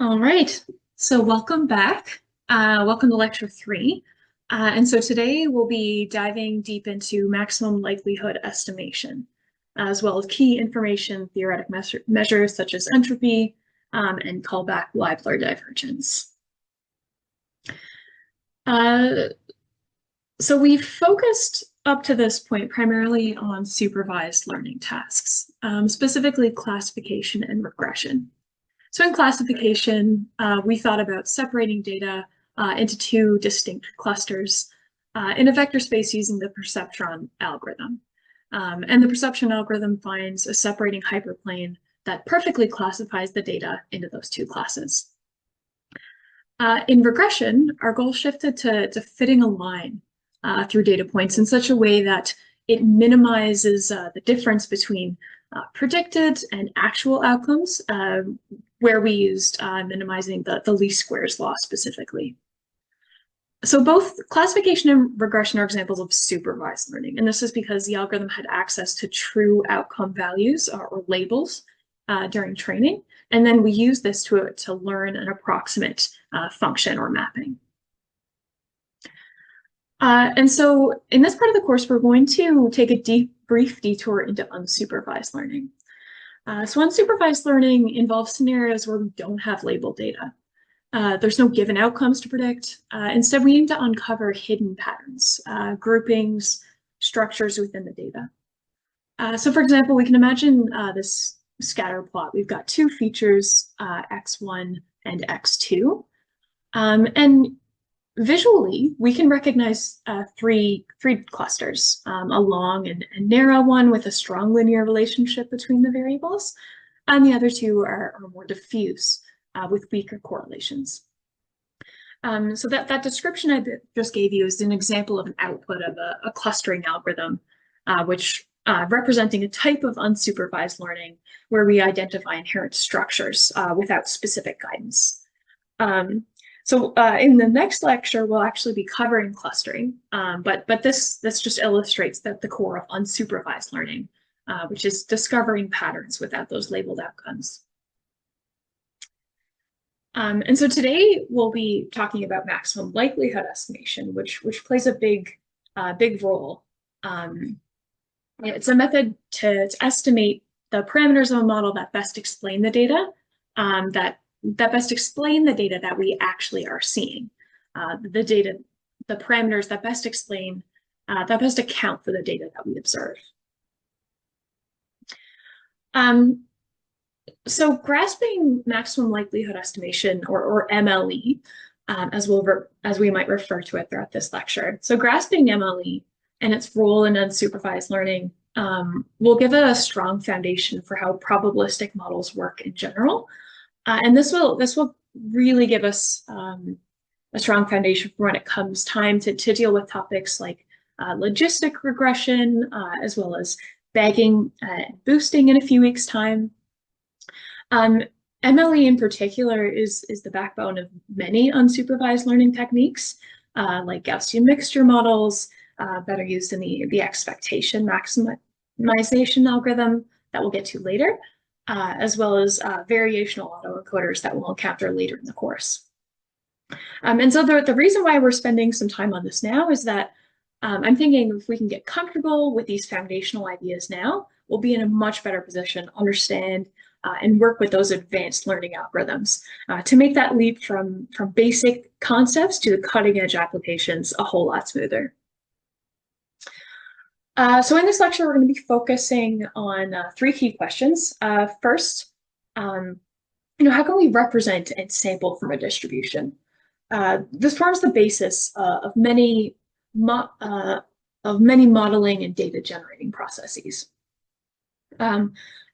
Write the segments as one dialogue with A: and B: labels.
A: All right, so welcome back. Welcome to lecture three. And so today we'll be diving deep into maximum likelihood estimation, as well as key information theoretic measures such as entropy and callback Leibler divergence. Uh, so we've focused up to this point primarily on supervised learning tasks, specifically classification and regression. So in classification, we thought about separating data into two distinct clusters in a vector space using the perceptron algorithm. And the perceptron algorithm finds a separating hyperplane that perfectly classifies the data into those two classes. In regression, our goal shifted to fitting a line through data points in such a way that it minimizes the difference between predicted and actual outcomes, where we used minimizing the least squares law specifically. So both classification and regression are examples of supervised learning, and this is because the algorithm had access to true outcome values or labels during training, and then we use this to learn an approximate function or mapping. And so in this part of the course, we're going to take a brief detour into unsupervised learning. So unsupervised learning involves scenarios where we don't have labeled data. There's no given outcomes to predict. Instead, we aim to uncover hidden patterns, groupings, structures within the data. So for example, we can imagine this scatter plot. We've got two features, x1 and x2. And visually, we can recognize three clusters, a long and narrow one with a strong linear relationship between the variables, and the other two are more diffuse with weaker correlations. So that description I just gave you is an example of an output of a clustering algorithm, which representing a type of unsupervised learning where we identify inherent structures without specific guidance. So in the next lecture, we'll actually be covering clustering, but this just illustrates that the core of unsupervised learning, which is discovering patterns without those labeled outcomes. And so today we'll be talking about maximum likelihood estimation, which plays a big role. It's a method to estimate the parameters of a model that best explain the data, that best explain the data that we actually are seeing. The parameters that best explain, that best account for the data that we observe. So grasping maximum likelihood estimation, or MLE, as we might refer to it throughout this lecture. So grasping MLE and its role in unsupervised learning will give a strong foundation for how probabilistic models work in general. And this will really give us a strong foundation for when it comes time to deal with topics like logistic regression, as well as bagging and boosting in a few weeks' time. MLE in particular is the backbone of many unsupervised learning techniques, like Gaussian mixture models that are used in the expectation maximization algorithm that we'll get to later, as well as variational autoencoders that we'll encounter later in the course. And so the reason why we're spending some time on this now is that I'm thinking if we can get comfortable with these foundational ideas now, we'll be in a much better position to understand and work with those advanced learning algorithms to make that leap from basic concepts to the cutting edge applications a whole lot smoother. So in this lecture, we're going to be focusing on three key questions. First, how can we represent and sample from a distribution? This forms the basis of many modeling and data generating processes. And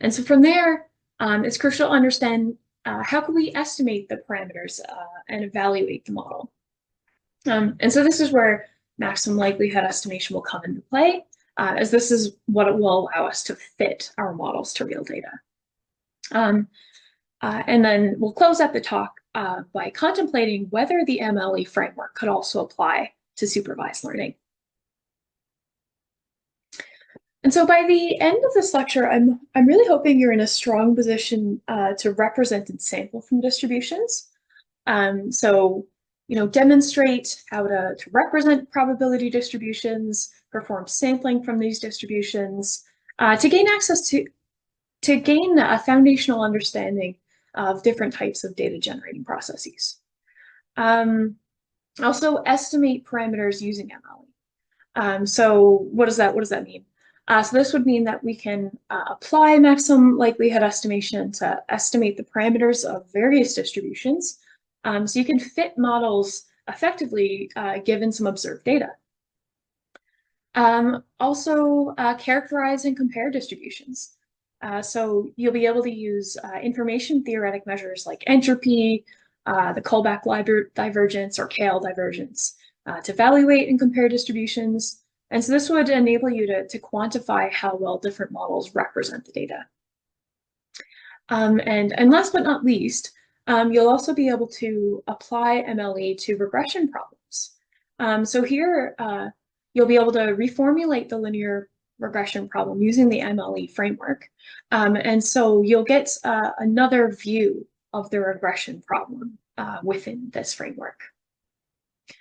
A: so from there, it's crucial to understand how can we estimate the parameters and evaluate the model. And so this is where maximum likelihood estimation will come into play, as this is what it will allow us to fit our models to real data. And then we'll close out the talk by contemplating whether the MLE framework could also apply to supervised learning. And so by the end of this lecture, I'm really hoping you're in a strong position to represent and sample from distributions. So, demonstrate how to represent probability distributions, perform sampling from these distributions, to gain access to gain a foundational understanding of different types of data generating processes. Also estimate parameters using MLE. So what does that mean? So this would mean that we can apply maximum likelihood estimation to estimate the parameters of various distributions. So you can fit models effectively given some observed data. Also characterize and compare distributions. So you'll be able to use information theoretic measures like entropy, the Kullback divergence or KL divergence to evaluate and compare distributions. And so this would enable you to quantify how well different models represent the data. And last but not least, you'll also be able to apply MLE to regression problems. So here, you'll be able to reformulate the linear regression problem using the MLE framework. And so you'll get another view of the regression problem within this framework.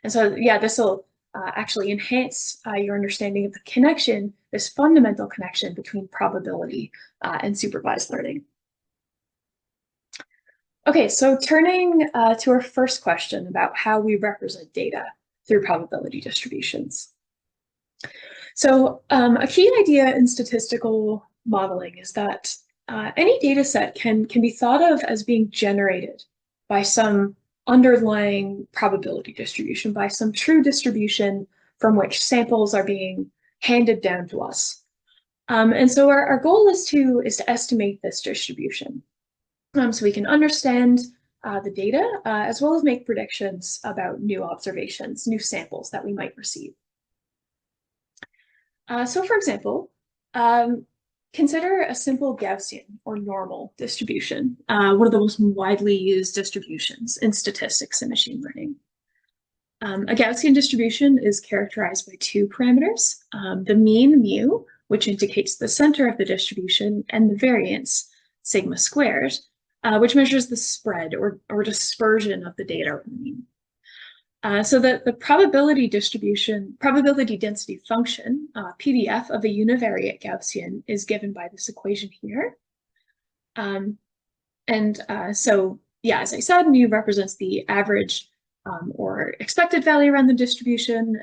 A: And so, yeah, this will actually enhance your understanding of the connection, this fundamental connection between probability and supervised learning. Okay, so turning to our first question about how we represent data through probability distributions. So a key idea in statistical modeling is that any data set can be thought of as being generated by some underlying probability distribution, by some true distribution from which samples are being handed down to us. And so our goal is to estimate this distribution. So we can understand the data as well as make predictions about new observations, new samples that we might receive. So for example, consider a simple Gaussian or normal distribution, one of the most widely used distributions in statistics and machine learning. A Gaussian distribution is characterized by two parameters, the mean, mu, which indicates the center of the distribution, and the variance, sigma squared, which measures the spread or dispersion of the data over the mean. So the probability density function, PDF of a univariate Gaussian is given by this equation here. So, yeah, as I said, mu represents the average or expected value around the distribution,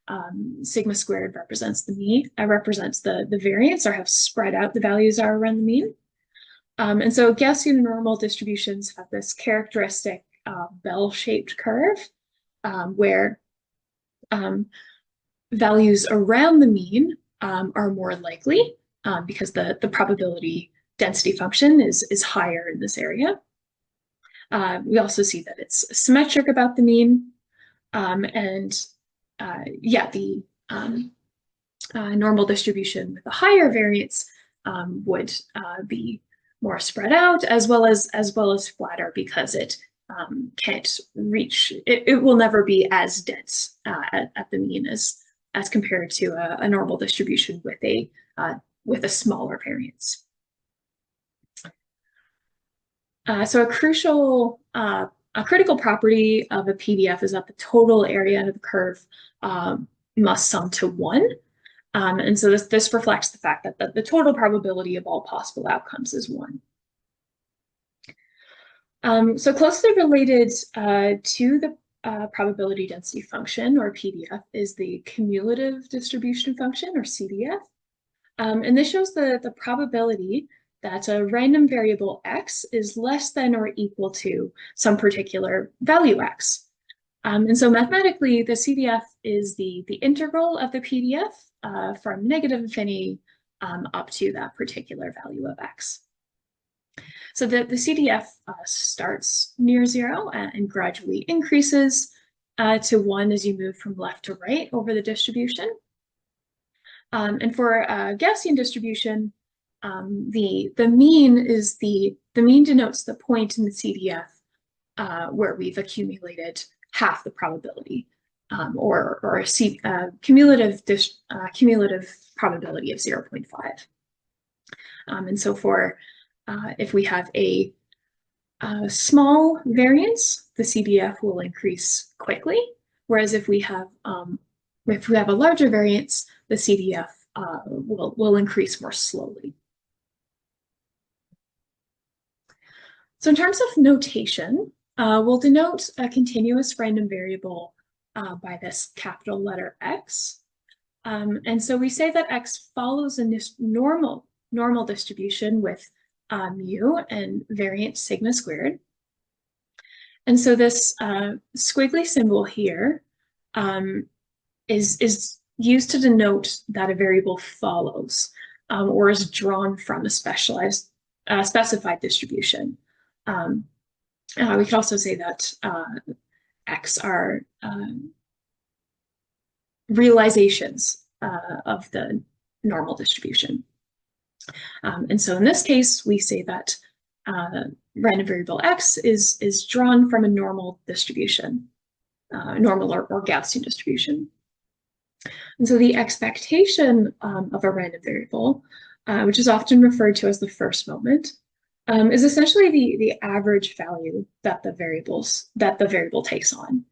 A: and sigma squared represents the mean, represents the variance or how spread out the values are around the mean. And so Gaussian normal distributions have this characteristic bell-shaped curve where values around the mean are more likely because the probability density function is higher in this area. We also see that it's symmetric about the mean, the normal distribution with a higher variance would be more spread out as well as flatter because it can't reach, it will never be as dense at the mean as compared to a normal distribution with a smaller variance. So a critical property of a PDF is that the total area under the curve must sum to 1. And so this reflects the fact that the total probability of all possible outcomes is 1. So closely related to the probability density function, or PDF, is the cumulative distribution function, or CDF. And this shows the probability that a random variable x is less than or equal to some particular value x. And so mathematically, the CDF is the integral of the PDF from negative infinity up to that particular value of x. So the CDF starts near 0 and gradually increases to 1 as you move from left to right over the distribution. And for a Gaussian distribution, the mean denotes the point in the CDF where we've accumulated half the probability. or a cumulative probability of 0.5. And so for if we have a small variance, the CDF will increase quickly, whereas if we have a larger variance, the CDF will increase more slowly. So in terms of notation, we'll denote a continuous random variable by this capital letter X. And so we say that X follows a normal distribution with mu and variance sigma squared. And so this squiggly symbol here is used to denote that a variable follows or is drawn from a specified distribution. We could also say that X are realizations of the normal distribution. And so in this case, we say that random variable X is drawn from a normal distribution, normal or Gaussian distribution. And so the expectation of a random variable, which is often referred to as the first moment, is essentially the average value that the variable takes on,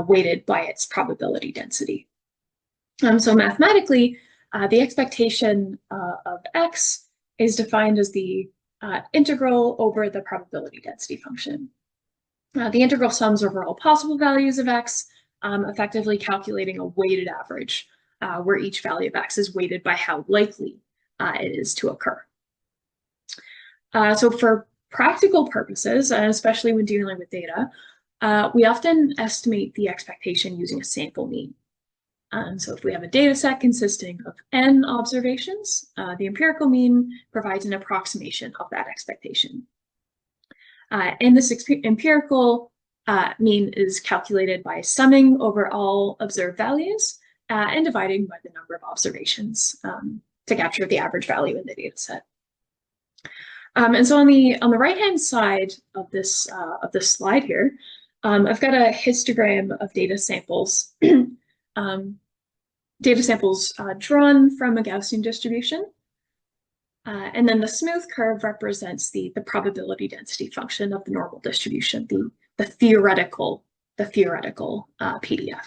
A: weighted by its probability density. So mathematically, the expectation of X is defined as the integral over the probability density function. The integral sums over all possible values of X, effectively calculating a weighted average, where each value of X is weighted by how likely it is to occur. So for practical purposes, and especially when dealing with data, we often estimate the expectation using a sample mean. So if we have a data set consisting of n observations, the empirical mean provides an approximation of that expectation. And this empirical mean is calculated by summing over all observed values and dividing by the number of observations to capture the average value in the data set. And so on the right-hand side of this slide here, I've got a histogram of data samples. Data samples drawn from a Gaussian distribution. And then the smooth curve represents the probability density function of the normal distribution, the theoretical PDF.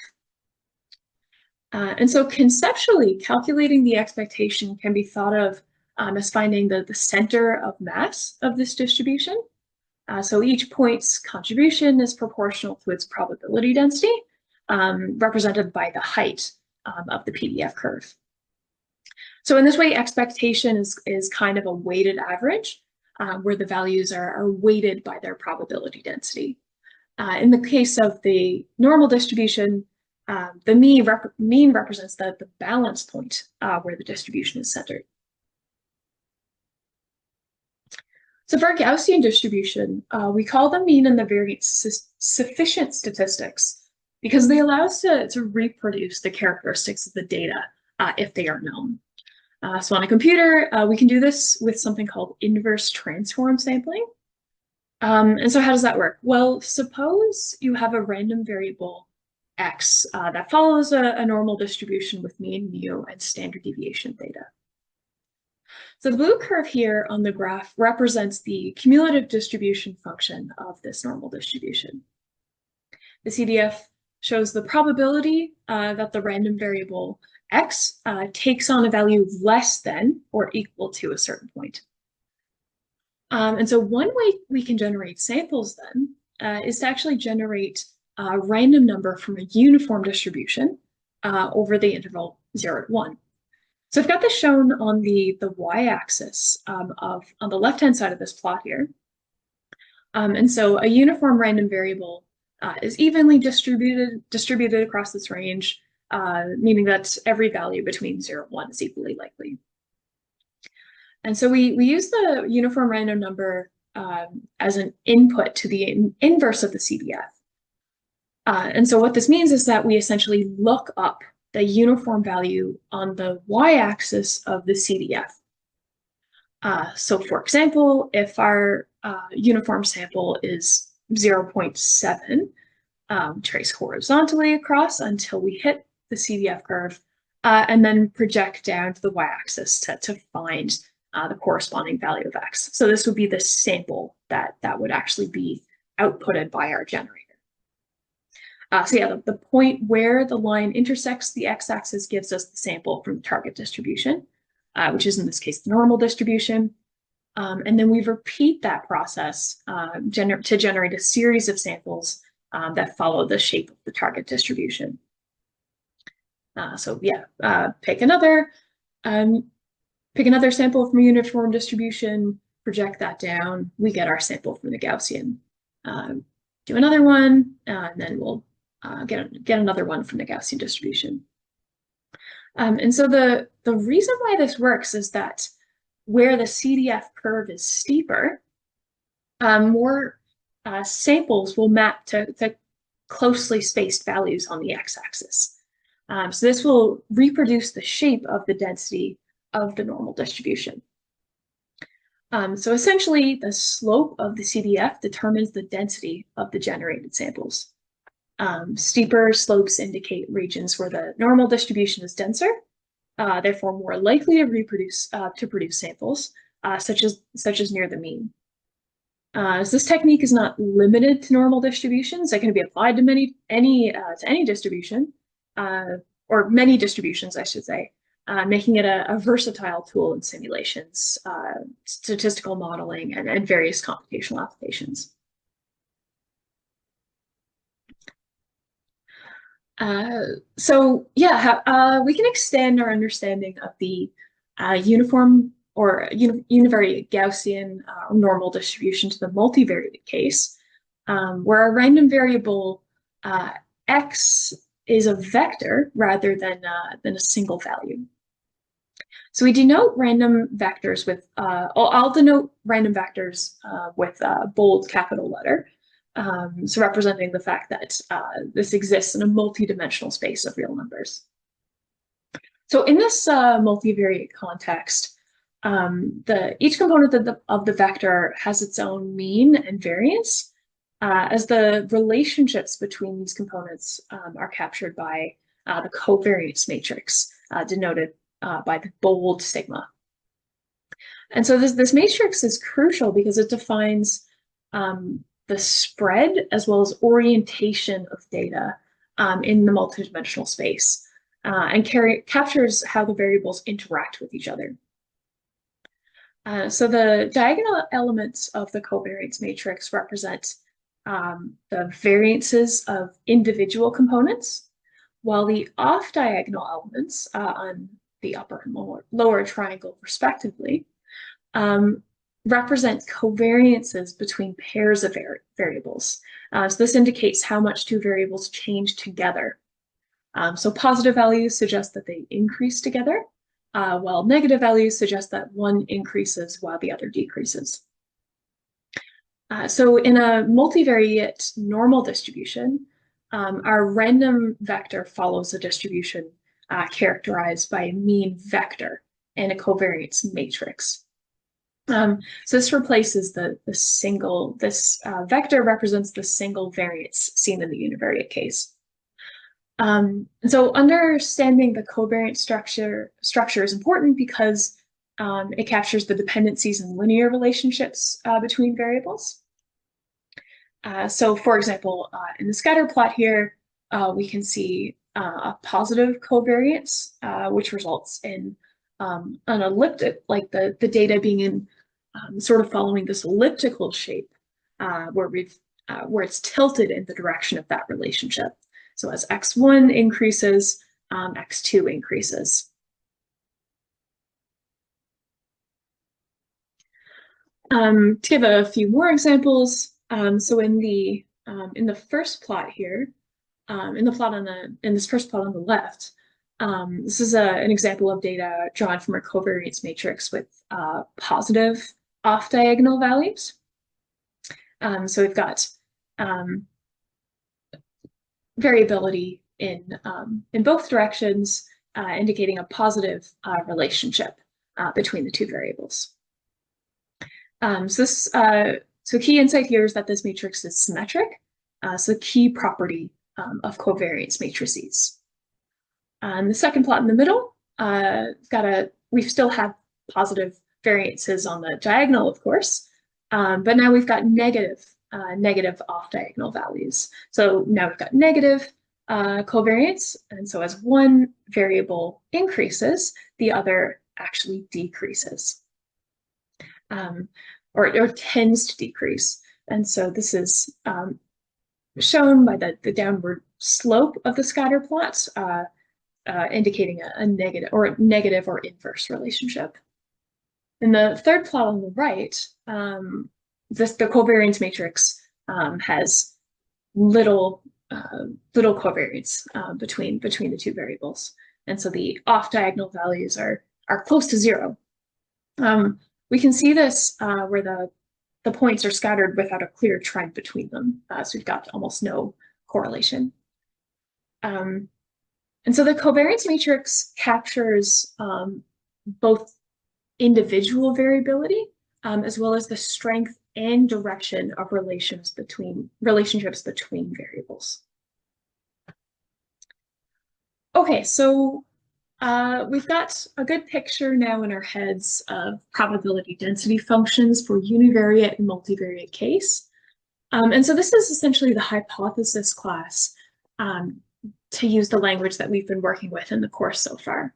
A: And so conceptually, calculating the expectation can be thought of as finding the center of mass of this distribution. So each point's contribution is proportional to its probability density, represented by the height of the PDF curve. So in this way, expectation is kind of a weighted average, where the values are weighted by their probability density. In the case of the normal distribution, the mean represents the balance point where the distribution is centered. So for a Gaussian distribution, we call the mean and the variance sufficient statistics because they allow us to reproduce the characteristics of the data if they are known. So on a computer, we can do this with something called inverse transform sampling. And so how does that work? Well, suppose you have a random variable X that follows a normal distribution with mean, mu, and standard deviation theta. So the blue curve here on the graph represents the cumulative distribution function of this normal distribution. The CDF shows the probability that the random variable X takes on a value less than or equal to a certain point. And so one way we can generate samples then is to actually generate a random number from a uniform distribution over the interval 0 to 1. So I've got this shown on the y-axis on the left-hand side of this plot here. And so a uniform random variable is evenly distributed across this range, meaning that every value between 0 and 1 is equally likely. And so we use the uniform random number as an input to the inverse of the CDF. And so what this means is that we essentially look up the uniform value on the y-axis of the CDF. So for example, if our uniform sample is 0.7, trace horizontally across until we hit the CDF curve, and then project down to the y-axis to find the corresponding value of x. So this would be the sample that would actually be outputted by our generator. So yeah, the point where the line intersects the x-axis gives us the sample from the target distribution, which is in this case the normal distribution. And then we repeat that process to generate a series of samples that follow the shape of the target distribution. So yeah, pick another sample from a uniform distribution, project that down, we get our sample from the Gaussian. Do another one, and then we'll get another one from the Gaussian distribution. And so the reason why this works is that where the CDF curve is steeper, more samples will map to closely spaced values on the x-axis. So this will reproduce the shape of the density of the normal distribution. So essentially, the slope of the CDF determines the density of the generated samples. Steeper slopes indicate regions where the normal distribution is denser, therefore more likely to produce samples, such as near the mean. So this technique is not limited to normal distributions. It can be applied to any distribution, or many distributions, I should say, making it a versatile tool in simulations, statistical modeling, and various computational applications. So yeah, we can extend our understanding of the uniform or univariate Gaussian normal distribution to the multivariate case, where a random variable x is a vector rather than a single value. So we denote random vectors with, I'll denote random vectors with a bold capital letter. So representing the fact that this exists in a multi-dimensional space of real numbers. So in this multivariate context, each component of the vector has its own mean and variance, as the relationships between these components are captured by the covariance matrix, denoted by the bold sigma. And so this matrix is crucial because it defines the spread as well as orientation of data in the multidimensional space, and captures how the variables interact with each other. So the diagonal elements of the covariance matrix represent the variances of individual components, while the off-diagonal elements on the upper and lower triangle respectively represent covariances between pairs of variables. So this indicates how much two variables change together. So positive values suggest that they increase together, while negative values suggest that one increases while the other decreases. So in a multivariate normal distribution, our random vector follows a distribution characterized by a mean vector and a covariance matrix. So this replaces this vector represents the single variance seen in the univariate case. So understanding the covariance structure is important because it captures the dependencies and linear relationships between variables. So for example, in the scatter plot here, we can see a positive covariance, which results in an elliptic, like the data being in sort of following this elliptical shape, where it's tilted in the direction of that relationship. So as x1 increases, x2 increases. To give a few more examples, so in the first plot here, in this first plot on the left, this is an example of data drawn from a covariance matrix with positive off-diagonal values. So we've got variability in both directions, indicating a positive relationship between the two variables. So key insight here is that this matrix is symmetric, So key property of covariance matrices. The second plot in the middle, we still have positive variances on the diagonal, of course, but now we've got negative off-diagonal values. So now we've got negative covariance, and so as one variable increases, the other actually decreases, or tends to decrease. And so this is shown by the downward slope of the scatter plots, indicating a negative or inverse relationship. In the third plot on the right, the covariance matrix has little covariance between the two variables, and so the off-diagonal values are close to zero. We can see this where the points are scattered without a clear trend between them, so we've got almost no correlation. And so the covariance matrix captures both individual variability as well as the strength and direction of relationships between variables. Okay, so we've got a good picture now in our heads of probability density functions for univariate and multivariate case. And so this is essentially the hypothesis class to use the language that we've been working with in the course so far.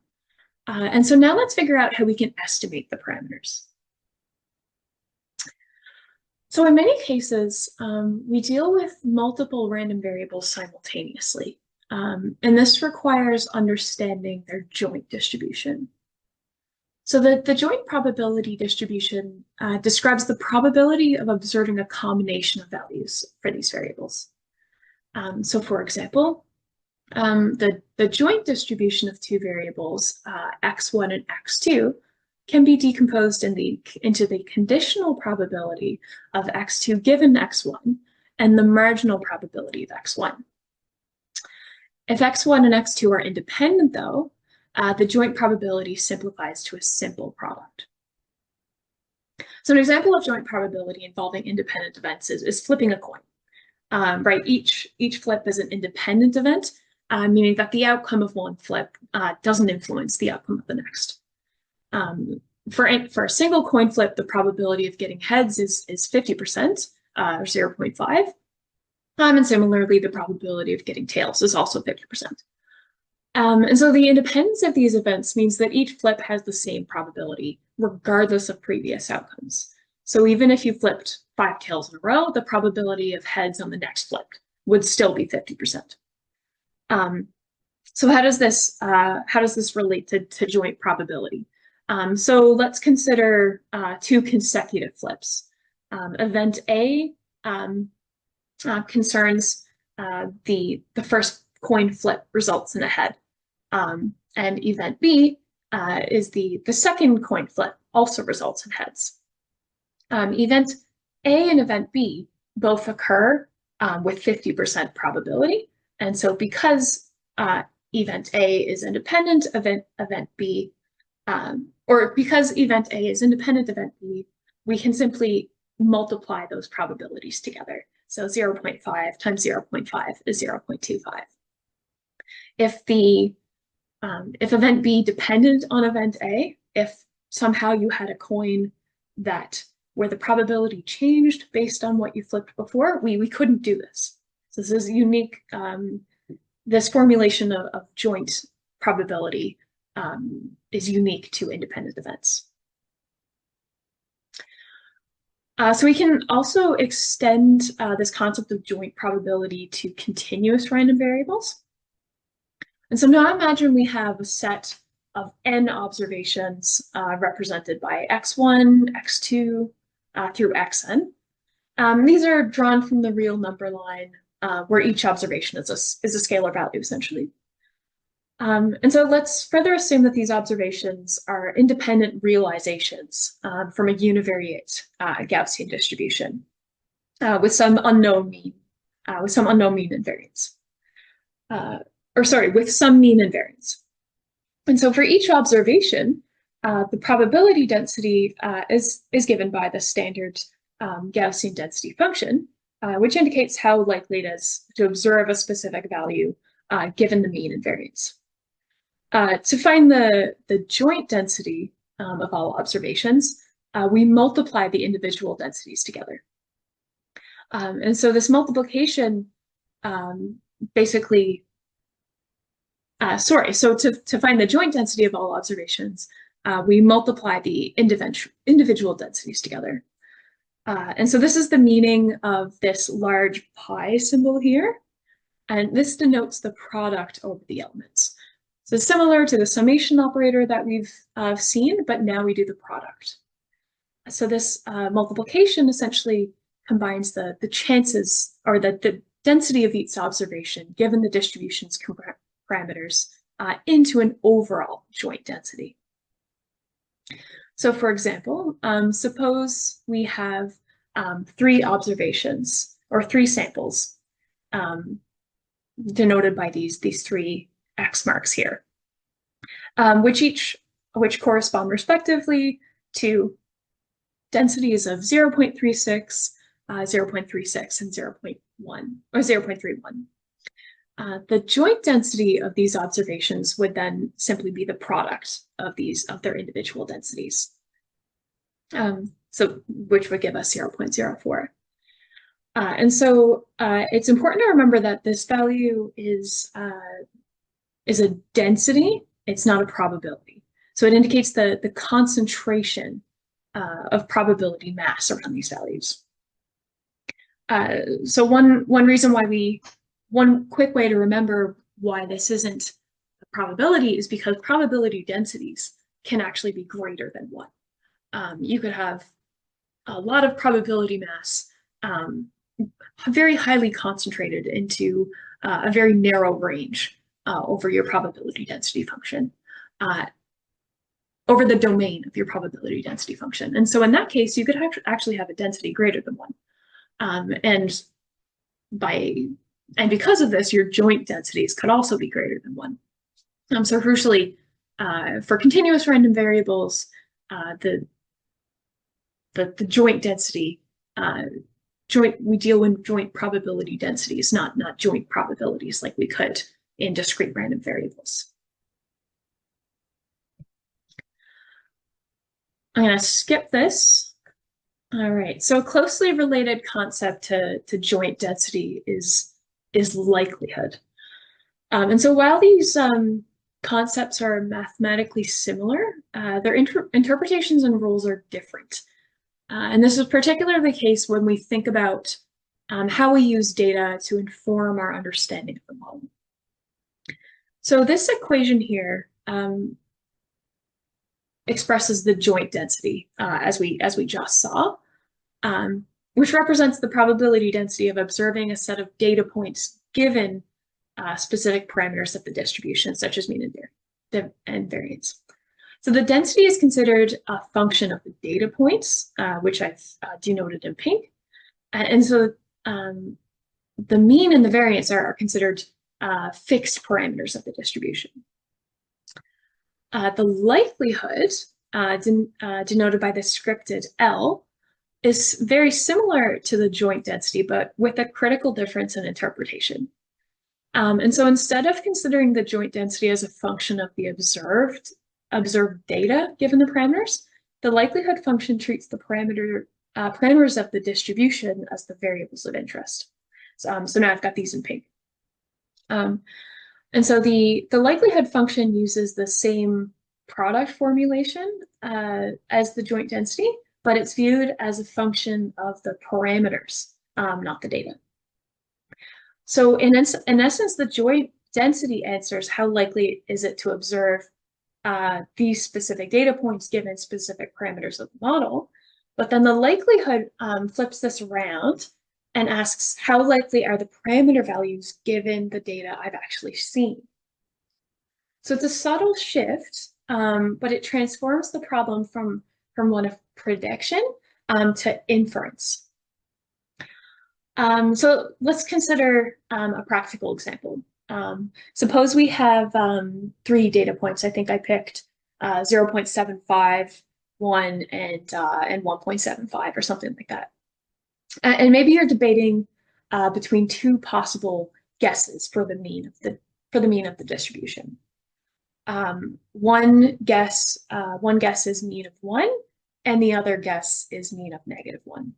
A: And so now let's figure out how we can estimate the parameters. So in many cases, we deal with multiple random variables simultaneously. And this requires understanding their joint distribution. So the joint probability distribution describes the probability of observing a combination of values for these variables. So for example, the joint distribution of two variables, x1 and x2, can be decomposed into the conditional probability of x2 given x1 and the marginal probability of x1. If x1 and x2 are independent, though, the joint probability simplifies to a simple product. So an example of joint probability involving independent events is flipping a coin. Right, each flip is an independent event, meaning that the outcome of one flip doesn't influence the outcome of the next. For a single coin flip, the probability of getting heads is 50%, or 0.5. And similarly, the probability of getting tails is also 50%. And so the independence of these events means that each flip has the same probability, regardless of previous outcomes. So even if you flipped 5 tails in a row, the probability of heads on the next flip would still be 50%. So how does this relate to joint probability? So let's consider 2 consecutive flips. Event A concerns the first coin flip results in a head, and event B is the second coin flip also results in heads. Event A and event B both occur with 50% probability, and so because event A is independent, event B, or because event A is independent event B, we can simply multiply those probabilities together. So 0.5 times 0.5 is 0.25. If event B depended on event A, if somehow you had a coin where the probability changed based on what you flipped before, we couldn't do this. So this is unique. This formulation of joint probability is unique to independent events. So we can also extend this concept of joint probability to continuous random variables. And so now imagine we have a set of n observations represented by x1, x2, through xn. These are drawn from the real number line, where each observation is a scalar value, essentially. And so let's further assume that these observations are independent realizations from a univariate Gaussian distribution with some unknown mean and variance. With some mean and variance. And so for each observation, the probability density is given by the standard Gaussian density function. which indicates how likely it is to observe a specific value given the mean and variance. To find the joint density of all observations, we multiply the individual densities together. And so this multiplication basically, so to find the joint density of all observations, we multiply the individual densities together. And so this is the meaning of this large pi symbol here. And this denotes the product over the elements. So similar to the summation operator that we've seen, but now we do the product. So this multiplication essentially combines the chances, or the density of each observation given the distribution's parameters into an overall joint density. So for example, suppose we have 3 observations or 3 samples denoted by these 3 X marks here, which correspond respectively to densities of 0.36, 0.36, and 0.1 or 0.31. The joint density of these observations would then simply be the product of their individual densities. So which would give us 0.04. And so it's important to remember that this value is a density, it's not a probability. So it indicates the concentration of probability mass around these values. So one quick way to remember why this isn't a probability is because probability densities can actually be greater than 1. You could have a lot of probability mass very highly concentrated into a very narrow range over your probability density function, over the domain of your probability density function. And so in that case, you could actually have a density greater than 1. And because of this, your joint densities could also be greater than 1. So crucially, for continuous random variables, the joint density, we deal with joint probability densities, not joint probabilities like we could in discrete random variables. I'm going to skip this. All right, so a closely related concept to joint density is likelihood. And so while these concepts are mathematically similar, their interpretations and rules are different. And this is particularly the case when we think about how we use data to inform our understanding of the model. So this equation here expresses the joint density, as we just saw, which represents the probability density of observing a set of data points given specific parameters of the distribution, such as mean and variance. So the density is considered a function of the data points, which I've denoted in pink. And so the mean and the variance are considered fixed parameters of the distribution. The likelihood, denoted by the scripted L, is very similar to the joint density, but with a critical difference in interpretation. And so instead of considering the joint density as a function of the observed data given the parameters, the likelihood function treats the parameters of the distribution as the variables of interest. So now I've got these in pink. And so the likelihood function uses the same product formulation as the joint density, but it's viewed as a function of the parameters, not the data. So in essence, the joint density answers how likely is it to observe these specific data points given specific parameters of the model. But then the likelihood flips this around and asks how likely are the parameter values given the data I've actually seen. So it's a subtle shift, but it transforms the problem from one of prediction to inference. So let's consider a practical example. Suppose we have 3 data points. I think I picked 0.75, 1, and 1.75 or something like that. And maybe you're debating between two possible guesses for the mean of the distribution. One guess is mean of 1, and the other guess is mean of -1.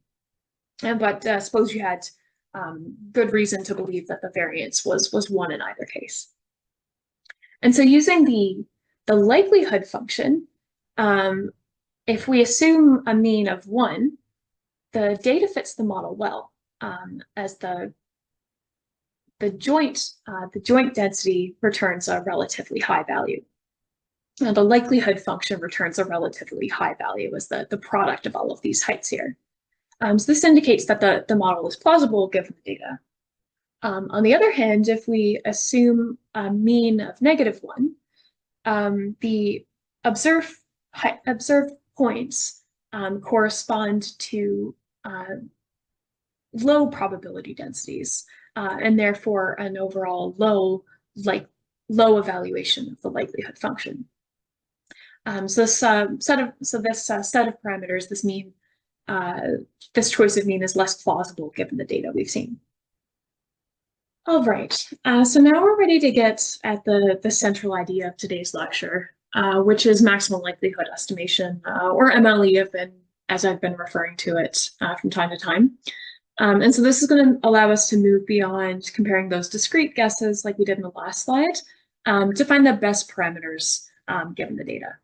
A: But suppose you had good reason to believe that the variance was 1 in either case. And so using the likelihood function, if we assume a mean of 1, the data fits the model well, as the joint density returns a relatively high value. And the likelihood function returns a relatively high value as the product of all of these heights here. So this indicates that the model is plausible given the data. On the other hand, if we assume a mean of -1, the observed points correspond to low probability densities, and therefore an overall low evaluation of the likelihood function. So this set of parameters, this choice of mean is less plausible given the data we've seen. All right, so now we're ready to get at the central idea of today's lecture, which is maximum likelihood estimation, or MLE, as I've been referring to it from time to time. And so this is going to allow us to move beyond comparing those discrete guesses like we did in the last slide to find the best parameters given the data.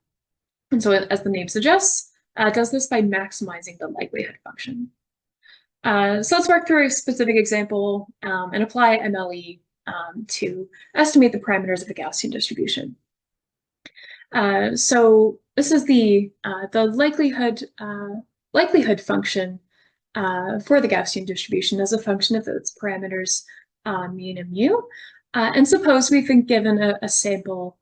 A: And so as the name suggests, it does this by maximizing the likelihood function. So let's work through a specific example and apply MLE to estimate the parameters of a Gaussian distribution. So this is the likelihood function for the Gaussian distribution as a function of its parameters mean and mu. And suppose we've been given a sample,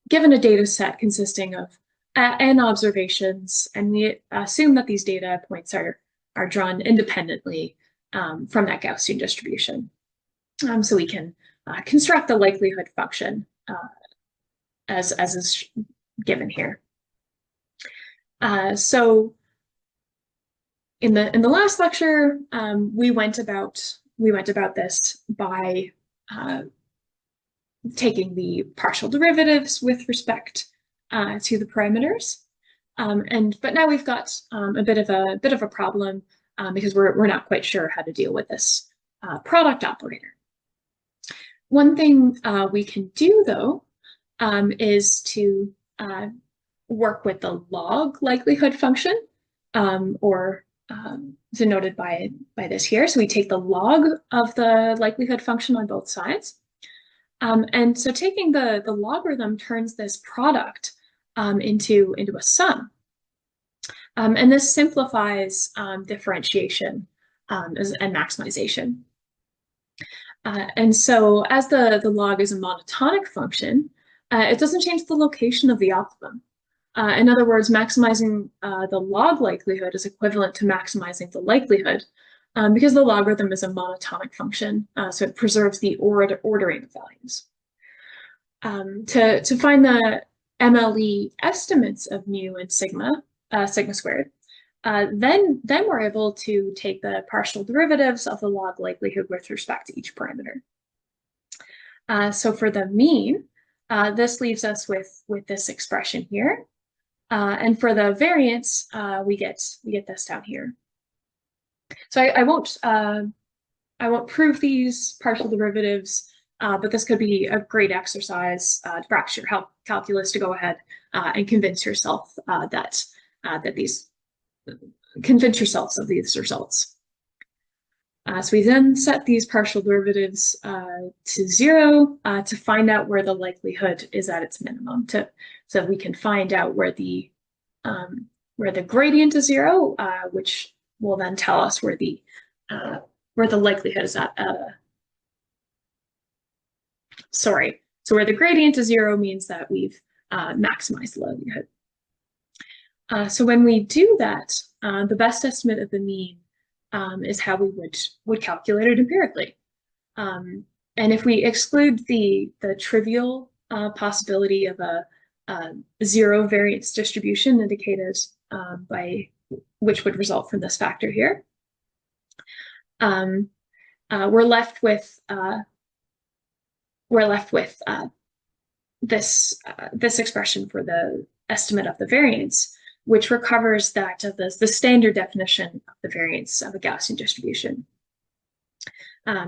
A: given a data set consisting of n observations, and we assume that these data points are drawn independently from that Gaussian distribution. So we can construct the likelihood function as is given here. So in the last lecture, we went about this by taking the partial derivatives with respect to the parameters, but now we've got a bit of a problem because we're not quite sure how to deal with this product operator. One thing we can do though is to work with the log likelihood function, or denoted by this here. So we take the log of the likelihood function on both sides. And so taking the logarithm turns this product into a sum. And this simplifies differentiation and maximization. And so as the log is a monotonic function, it doesn't change the location of the optimum. In other words, maximizing the log likelihood is equivalent to maximizing the likelihood because the logarithm is a monotonic function, so it preserves the ordering of values. To find the MLE estimates of mu and sigma squared, then we're able to take the partial derivatives of the log likelihood with respect to each parameter. So for the mean, this leaves us with this expression here. And for the variance, we get this down here. So I won't prove these partial derivatives, but this could be a great exercise to practice your calculus to go ahead and convince yourself convince yourselves of these results. So we then set these partial derivatives to 0 to find out where the likelihood is at its minimum. So we can find out where the gradient is 0, which will then tell us where the likelihood is at. Sorry. So where the gradient is 0 means that we've maximized the likelihood. So when we do that, the best estimate of the mean is how we would calculate it empirically. And if we exclude the trivial possibility of a 0 variance distribution indicated by which would result from this factor here, we're left with this expression for the estimate of the variance, which recovers that of the standard definition of the variance of a Gaussian distribution.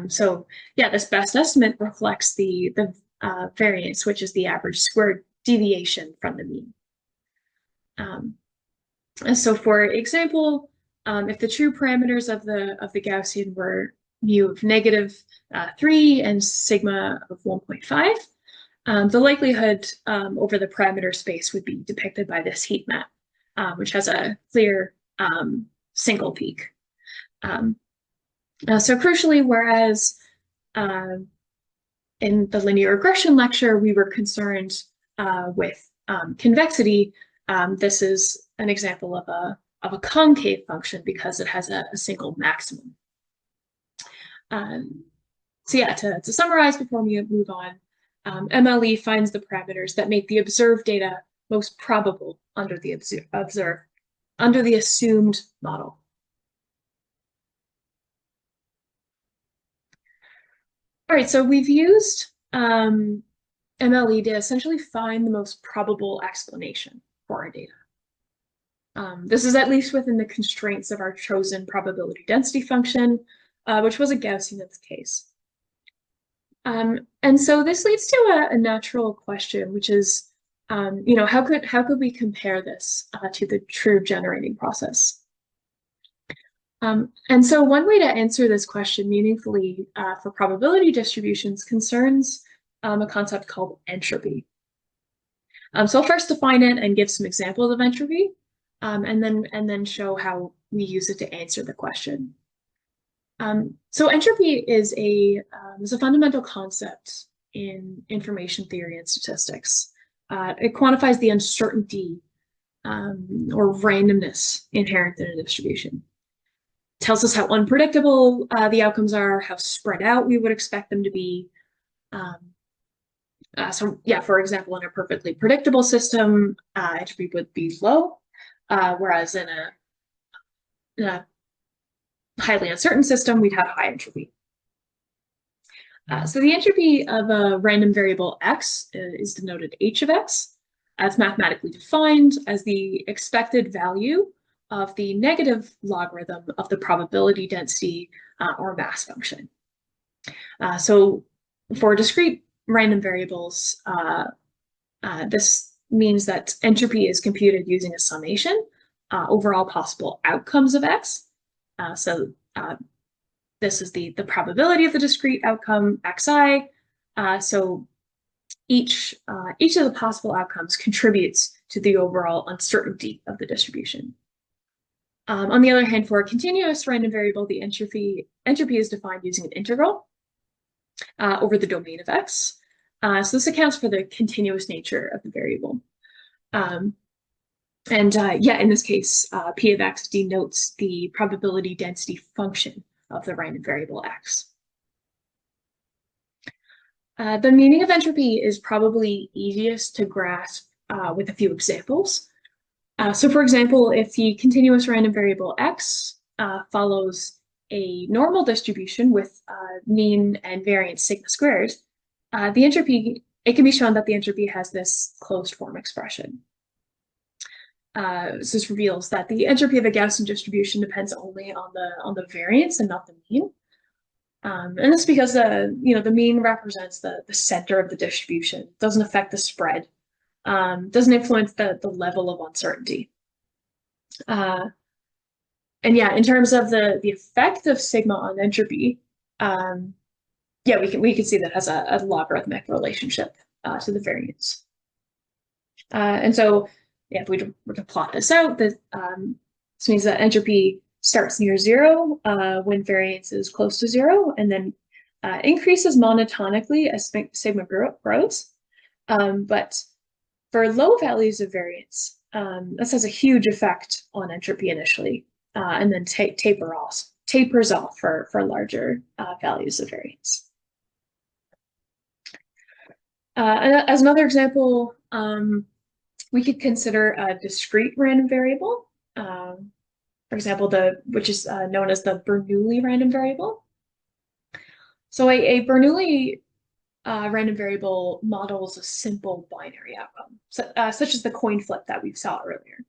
A: So yeah, this best estimate reflects the variance, which is the average squared deviation from the mean. So for example, if the true parameters of the Gaussian were mu of -3 and sigma of 1.5, the likelihood over the parameter space would be depicted by this heat map, which has a clear single peak. So crucially, whereas in the linear regression lecture, we were concerned with convexity, this is an example of a concave function because it has a single maximum. So yeah, to summarize before we move on, MLE finds the parameters that make the observed data most probable under the assumed model. All right, so we've used MLE to essentially find the most probable explanation for our data. This is at least within the constraints of our chosen probability density function, which was a Gaussian in this case. And so this leads to a natural question, which is, how could we compare this to the true generating process? And so one way to answer this question meaningfully for probability distributions concerns a concept called entropy. So I'll first define it and give some examples of entropy, and then show how we use it to answer the question. So entropy is a fundamental concept in information theory and statistics. It quantifies the uncertainty or randomness inherent in a distribution. It tells us how unpredictable the outcomes are, how spread out we would expect them to be. So yeah, for example, in a perfectly predictable system, entropy would be low, whereas in a highly uncertain system, we'd have high entropy. So the entropy of a random variable x is denoted h of x. It's mathematically defined as the expected value of the negative logarithm of the probability density or mass function. So for discrete random variables, this means that entropy is computed using a summation over all possible outcomes of x. This is the probability of the discrete outcome xi. So each of the possible outcomes contributes to the overall uncertainty of the distribution. On the other hand, for a continuous random variable, the entropy is defined using an integral over the domain of x. So this accounts for the continuous nature of the variable. Yeah, in this case, P of x denotes the probability density function of the random variable x. The meaning of entropy is probably easiest to grasp with a few examples. So for example, if the continuous random variable x follows a normal distribution with mean and variance sigma squared, it can be shown that the entropy has this closed form expression. So this reveals that the entropy of a Gaussian distribution depends only on the variance and not the mean. And this is because the mean represents the center of the distribution, doesn't affect the spread, doesn't influence the level of uncertainty. And yeah, in terms of the effect of sigma on entropy, yeah, we can see that has a logarithmic relationship to the variance. And so yeah, if we were to plot this out, this means that entropy starts near zero when variance is close to zero, and then increases monotonically as sigma grows. But for low values of variance, this has a huge effect on entropy initially, and then tapers off for larger values of variance. As another example, we could consider a discrete random variable, for example, which is known as the Bernoulli random variable. So a Bernoulli random variable models a simple binary outcome, such as the coin flip that we saw earlier.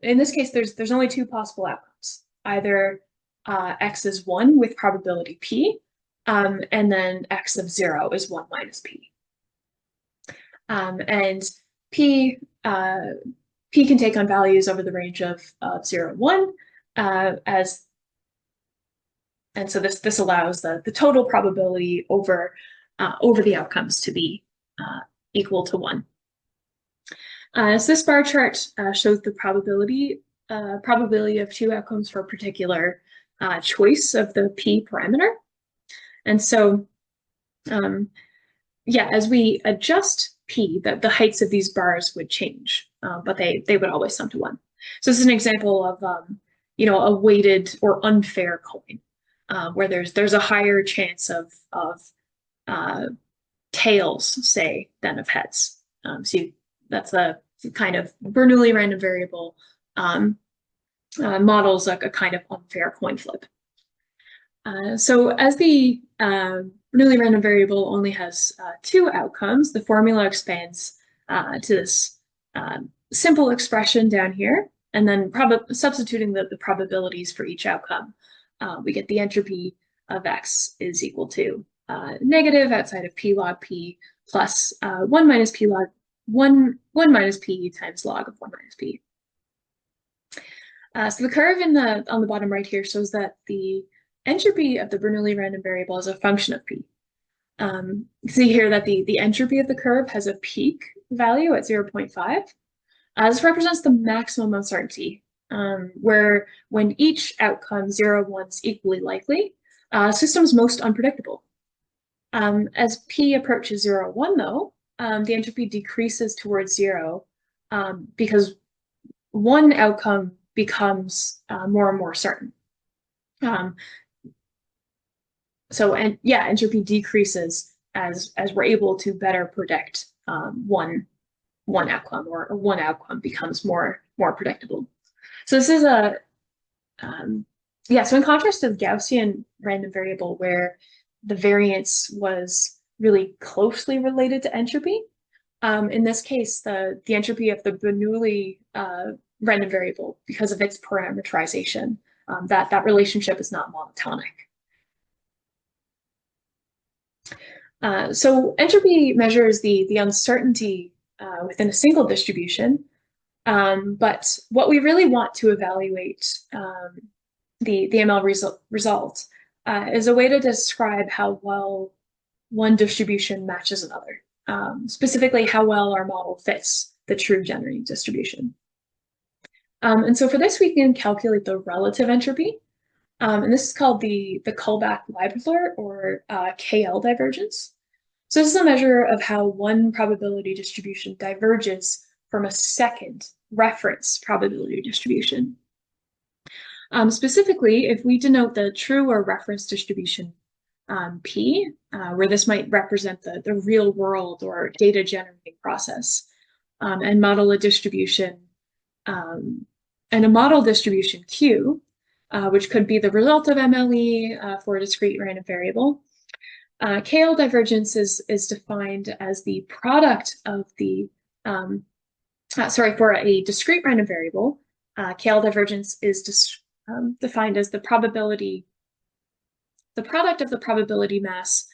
A: In this case, there's only two possible outcomes. Either x is 1 with probability p, and then x of 0 is 1 minus p. And p can take on values over the range of 0 and 1, and so this allows the total probability over the outcomes to be equal to 1. So this bar chart shows the probability of two outcomes for a particular choice of the p parameter. And so, yeah, as we adjust p, the heights of these bars would change, but they would always sum to 1. So this is an example of a weighted or unfair coin, where there's a higher chance of tails, say, than of heads. That's a kind of Bernoulli random variable models like a kind of unfair coin flip. So as the Bernoulli random variable only has two outcomes, the formula expands to this simple expression down here, and then substituting the probabilities for each outcome, we get the entropy of x is equal to negative outside of p log p plus 1 minus p log 1 minus p times log of 1 minus p. So the curve on the bottom right here shows that the entropy of the Bernoulli random variable is a function of p. You see here that the entropy of the curve has a peak value at 0.5. This represents the maximum uncertainty, where when each outcome 0 and 1 is equally likely, system's most unpredictable. As p approaches 0 and 1, though, the entropy decreases towards 0 because one outcome becomes more and more certain. Entropy decreases as we're able to better predict one outcome, or one outcome becomes more predictable. So this is so in contrast to the Gaussian random variable, where the variance was really closely related to entropy, in this case, the entropy of the Bernoulli random variable, because of its parameterization, that relationship is not monotonic. So entropy measures the uncertainty within a single distribution, but what we really want to evaluate the ML result is a way to describe how well one distribution matches another, specifically how well our model fits the true generating distribution. And so for this, we can calculate the relative entropy, and this is called the Kullback-Leibler, or KL divergence. So this is a measure of how one probability distribution diverges from a second reference probability distribution. Specifically, if we denote the true or reference distribution P, where this might represent the real world or data generating process, and model a distribution, and a model distribution Q, which could be the result of MLE for a discrete random variable. KL divergence is defined as the product of the, for a discrete random variable, KL divergence is defined as the product of the probability mass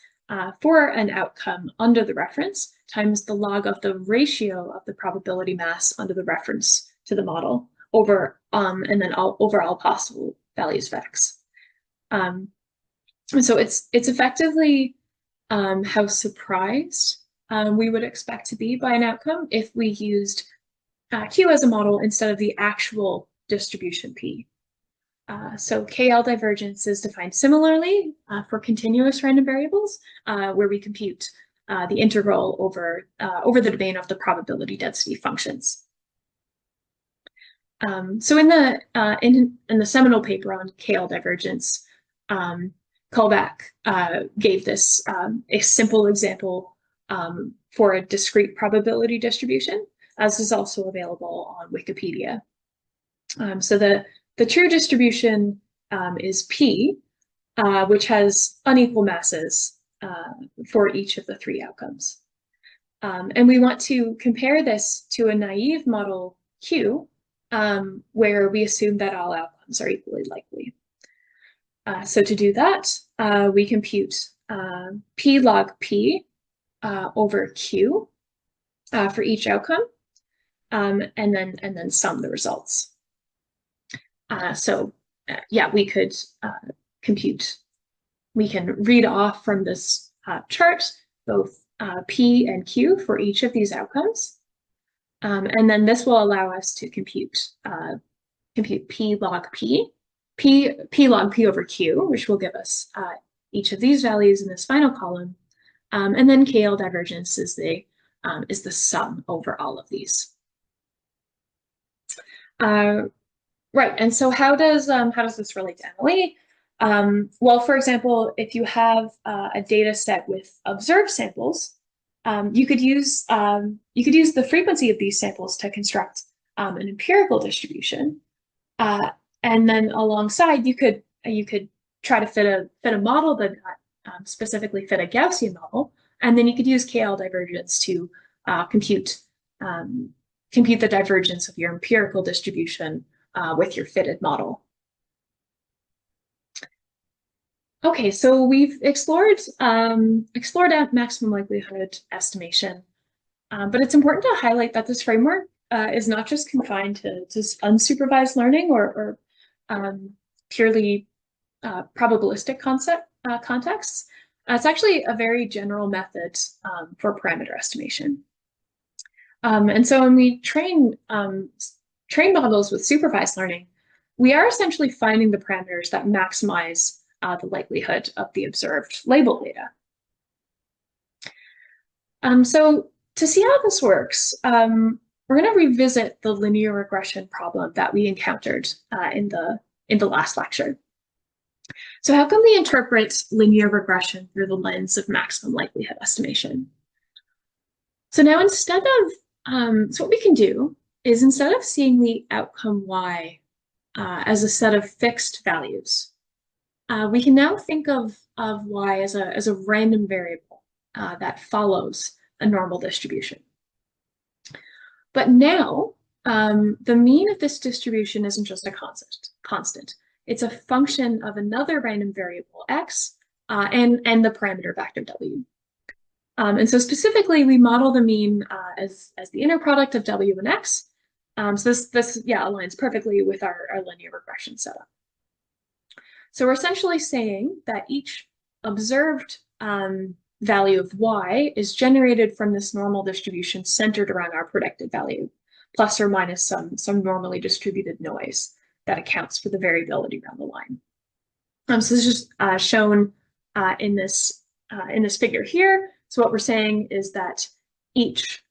A: for an outcome under the reference times the log of the ratio of the probability mass under the reference to the model over and then over all possible values of x. So it's effectively how surprised we would expect to be by an outcome if we used Q as a model instead of the actual distribution P. So KL divergence is defined similarly for continuous random variables, where we compute the integral over the domain of the probability density functions. So in the seminal paper on KL divergence, Kullback gave this a simple example for a discrete probability distribution, as is also available on Wikipedia. So the true distribution is P, which has unequal masses for each of the three outcomes. And we want to compare this to a naive model Q, where we assume that all outcomes are equally likely. So to do that, we compute P log P over Q for each outcome, and then sum the results. Yeah, we could compute. We can read off from this chart both P and Q for each of these outcomes, and then this will allow us to compute P log P, P log P over Q, which will give us each of these values in this final column, and then KL divergence is the sum over all of these. Right, and so how does this relate to MLE? Well, for example, if you have a data set with observed samples, you could use the frequency of these samples to construct an empirical distribution, and then alongside you could try to fit a model that specifically fit a Gaussian model, and then you could use KL divergence to compute the divergence of your empirical distribution with your fitted model. Okay, so we've explored maximum likelihood estimation, but it's important to highlight that this framework is not just confined to unsupervised learning or purely probabilistic contexts. It's actually a very general method for parameter estimation. And so when we train models with supervised learning, we are essentially finding the parameters that maximize the likelihood of the observed label data. So to see how this works, we're going to revisit the linear regression problem that we encountered in the last lecture. So how can we interpret linear regression through the lens of maximum likelihood estimation? So now so what we can do is, instead of seeing the outcome Y as a set of fixed values, we can now think of Y as a random variable that follows a normal distribution. But now, the mean of this distribution isn't just a constant. It's a function of another random variable X and the parameter vector W. And so specifically, we model the mean as the inner product of W and X. So this aligns perfectly with our linear regression setup. So we're essentially saying that each observed value of Y is generated from this normal distribution centered around our predicted value, plus or minus some normally distributed noise that accounts for the variability around the line. So this is shown in this figure here. So what we're saying is that each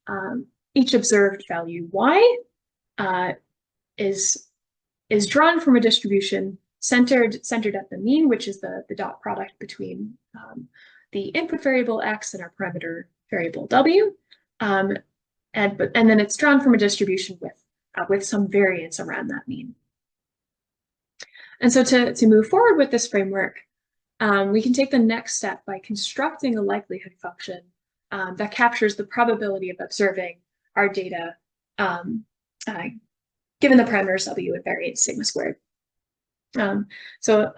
A: observed value Y is drawn from a distribution centered at the mean, which is the dot product between the input variable X and our parameter variable W, and then it's drawn from a distribution with some variance around that mean. And so to move forward with this framework, we can take the next step by constructing a likelihood function that captures the probability of observing our data given the parameters W and variance sigma squared. So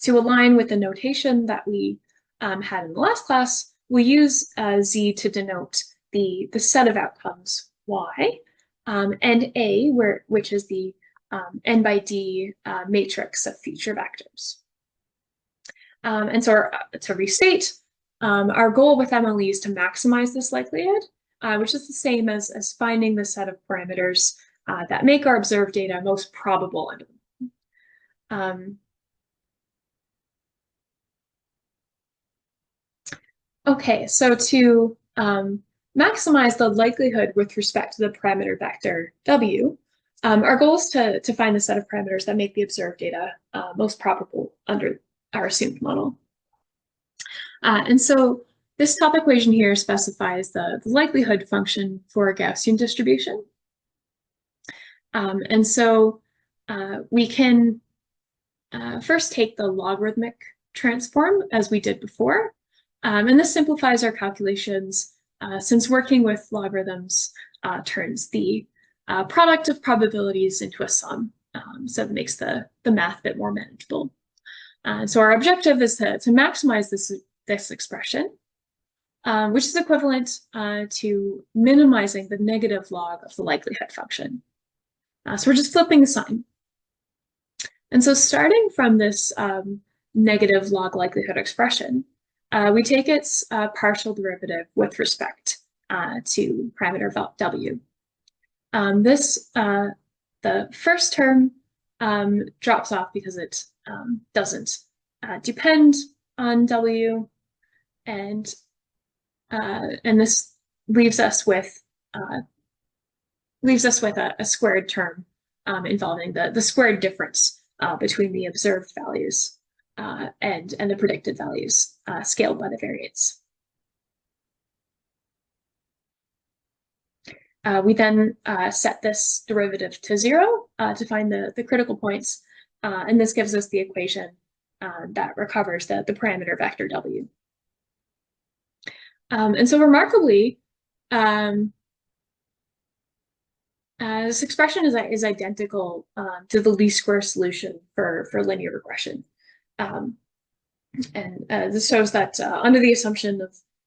A: to align with the notation that we had in the last class, we'll use Z to denote the set of outcomes Y, and A, which is the N by D matrix of feature vectors. And so to restate, our goal with MLE is to maximize this likelihood, which is the same as finding the set of parameters that make our observed data most probable under the model. Okay, so to maximize the likelihood with respect to the parameter vector W, our goal is to find the set of parameters that make the observed data most probable under our assumed model. And so this top equation here specifies the likelihood function for a Gaussian distribution. And so we can first take the logarithmic transform as we did before. And this simplifies our calculations since working with logarithms turns the product of probabilities into a sum. So it makes the math a bit more manageable. So our objective is to maximize this expression, which is equivalent to minimizing the negative log of the likelihood function. So we're just flipping the sign. And so starting from this negative log likelihood expression, we take its partial derivative with respect to parameter w. The first term drops off because it doesn't depend on w, and this leaves us with a squared term involving the squared difference between the observed values and the predicted values scaled by the variance. We then set this derivative to 0 to find the critical points, and this gives us the equation that recovers the parameter vector w. And so remarkably, this expression is identical to the least square solution for linear regression. This shows that under the assumption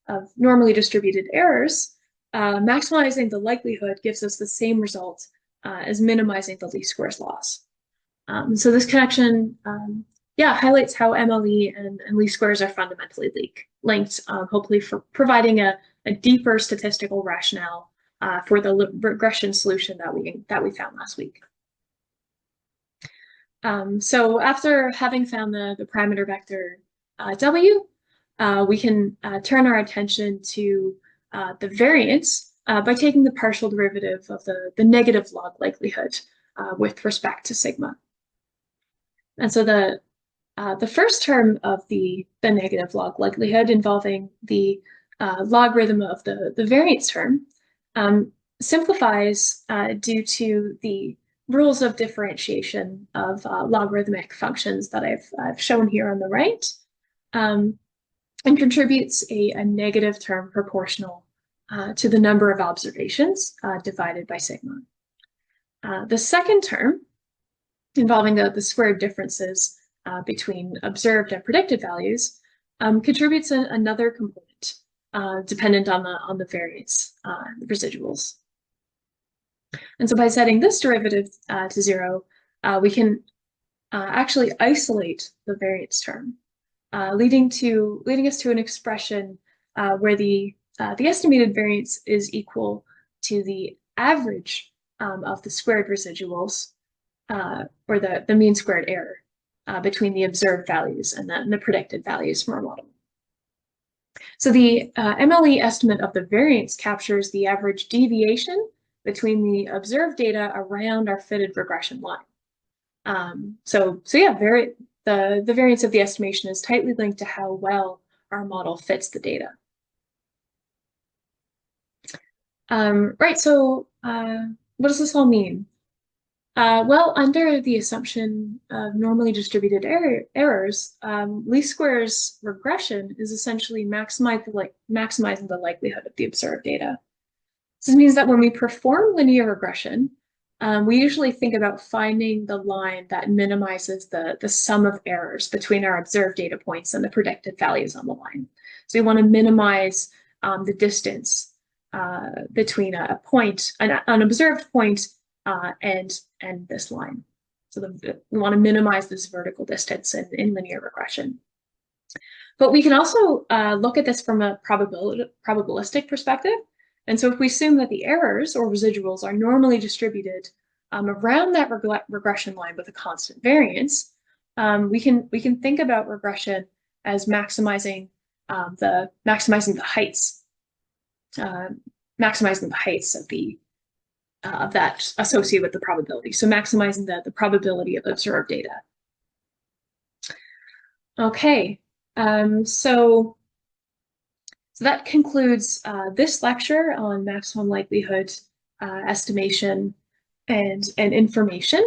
A: of normally distributed errors, maximizing the likelihood gives us the same result as minimizing the least squares loss. So this connection, highlights how MLE and least squares are fundamentally linked, hopefully for providing a deeper statistical rationale for the regression solution that we found last week. So after having found the parameter vector w, we can turn our attention to the variance by taking the partial derivative of the negative log likelihood with respect to sigma. And so the first term of the negative log likelihood involving the logarithm of the variance term simplifies due to the rules of differentiation of logarithmic functions that I've shown here on the right, and contributes a negative term proportional to the number of observations divided by sigma. The second term, involving the squared differences between observed and predicted values, contributes another component dependent on the variance, the residuals. And so by setting this derivative to 0, we can actually isolate the variance term, leading us to an expression where the estimated variance is equal to the average of the squared residuals, or the mean squared error between the observed values and the predicted values from our model. So the MLE estimate of the variance captures the average deviation between the observed data around our fitted regression line. The variance of the estimation is tightly linked to how well our model fits the data. Right, so what does this all mean? Well, under the assumption of normally distributed errors, least squares regression is essentially maximizing the likelihood of the observed data. This means that when we perform linear regression, we usually think about finding the line that minimizes the sum of errors between our observed data points and the predicted values on the line. So we want to minimize the distance between a point, an observed point, and this line. So we want to minimize this vertical distance in linear regression. But we can also look at this from a probabilistic perspective. And so if we assume that the errors or residuals are normally distributed around that regression line with a constant variance, we can think about regression as maximizing the heights of that associated with the probability. So maximizing the probability of observed data. Okay, so that concludes this lecture on maximum likelihood estimation and information.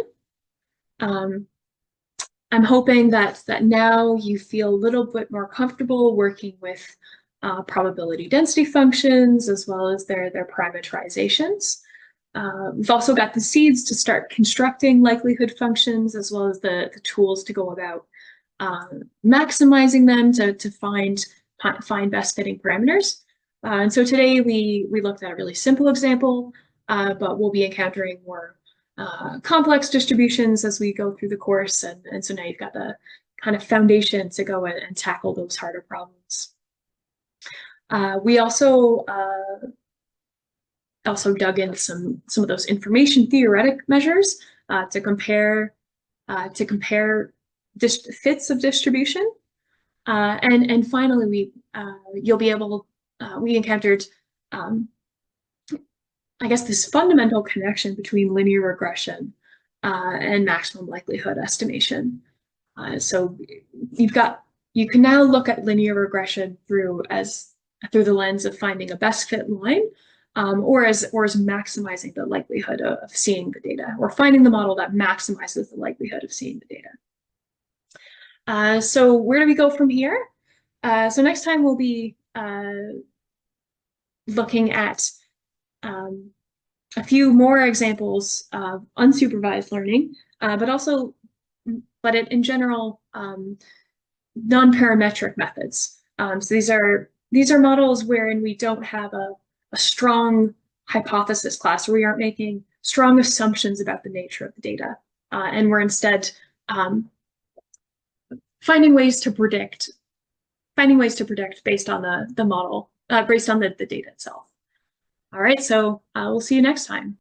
A: I'm hoping that now you feel a little bit more comfortable working with probability density functions as well as their parameterizations. We've also got the seeds to start constructing likelihood functions as well as the tools to go about maximizing them to find best fitting parameters. And so today we looked at a really simple example, but we'll be encountering more complex distributions as we go through the course. And so now you've got the kind of foundation to go and tackle those harder problems. We also dug into some of those information theoretic measures to compare fits of distribution. And finally, we encountered, I guess, this fundamental connection between linear regression and maximum likelihood estimation. So you can now look at linear regression through the lens of finding a best fit line, or as maximizing the likelihood of seeing the data, or finding the model that maximizes the likelihood of seeing the data. So where do we go from here? So next time we'll be looking at a few more examples of unsupervised learning, but in general, non-parametric methods. So these are models wherein we don't have a strong hypothesis class, where we aren't making strong assumptions about the nature of the data, and we're instead finding ways to predict based on the model, based on the data itself. All right, so we'll see you next time.